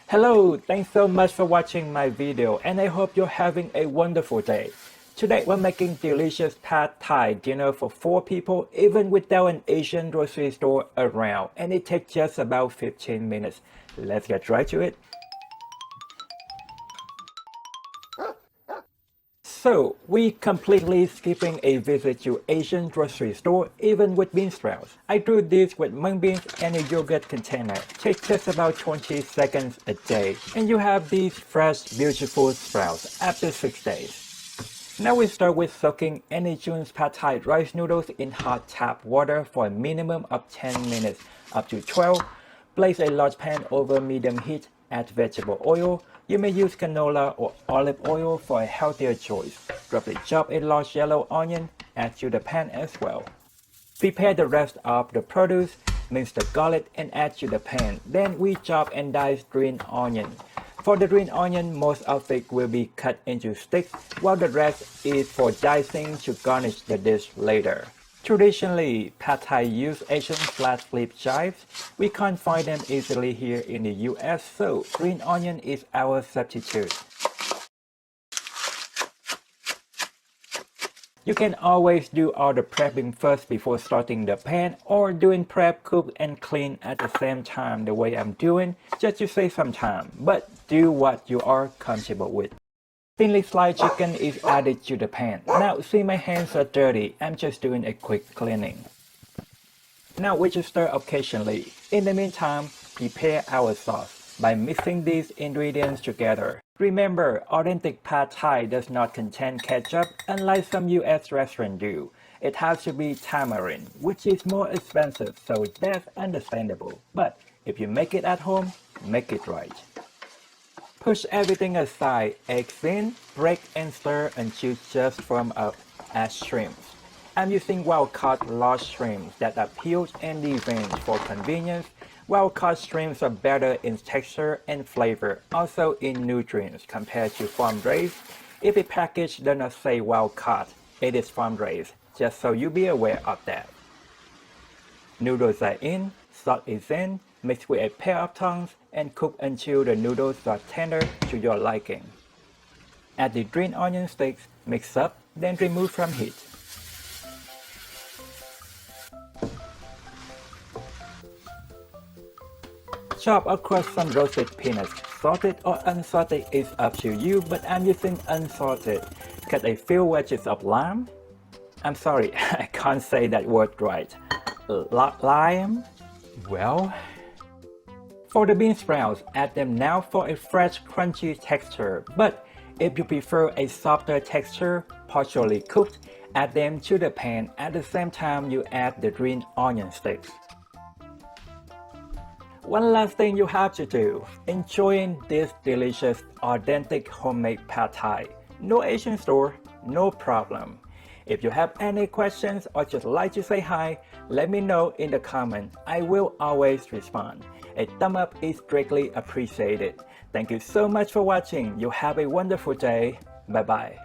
Hello, thanks so much for watching my video and I hope you're having a wonderful day. Today we're making delicious pad thai dinner for 4 people even without an Asian grocery store around, and it takes just about 15 minutes. Let's get right to it. So, we completely skipping a visit to Asian grocery store even with bean sprouts. I do this with mung beans and a yogurt container. Takes just about 20 seconds a day. And you have these fresh, beautiful sprouts after 6 days. Now we start with soaking any June's pad thai rice noodles in hot tap water for a minimum of 10 minutes up to 12. Place a large pan over medium heat. Add vegetable oil. You may use canola or olive oil for a healthier choice. Roughly chop a large yellow onion, add to the pan as well. Prepare the rest of the produce, mince the garlic and add to the pan. Then we chop and dice green onion. For the green onion, most of it will be cut into sticks, while the rest is for dicing to garnish the dish later. Traditionally, pad thai use Asian flat flip chives. We can't find them easily here in the US, so green onion is our substitute. You can always do all the prepping first before starting the pan, or doing prep, cook and clean at the same time the way I'm doing, just to save some time, but do what you are comfortable with. Thinly sliced chicken is added to the pan. Now see, my hands are dirty, I'm just doing a quick cleaning. Now we just stir occasionally. In the meantime, prepare our sauce by mixing these ingredients together. Remember, authentic pad thai does not contain ketchup unlike some US restaurants do. It has to be tamarind, which is more expensive, so that's understandable. But if you make it at home, make it right. Push everything aside, eggs in, break and stir until just form up. Add shrimps. I'm using wild-caught large shrimps that are peeled and deveined for convenience. Wild-caught shrimps are better in texture and flavor, also in nutrients compared to farm-raised. If a package does not say wild-caught, it is farm-raised, just so you be aware of that. Noodles are in, salt is in, mix with a pair of tongs and cook until the noodles are tender to your liking. Add the green onion sticks, mix up, then remove from heat. Chop across some roasted peanuts. Salted or unsalted is up to you, but I'm using unsalted. Cut a few wedges of lime. I'm sorry, I can't say that word right. Lime? Well, for the bean sprouts, add them now for a fresh, crunchy texture. But if you prefer a softer texture, partially cooked, add them to the pan at the same time you add the green onion sticks. One last thing you have to do, enjoying this delicious, authentic homemade pad thai. No Asian store, no problem. If you have any questions or just like to say hi, let me know in the comments. I will always respond. A thumb up is greatly appreciated. Thank you so much for watching. You have a wonderful day. Bye bye.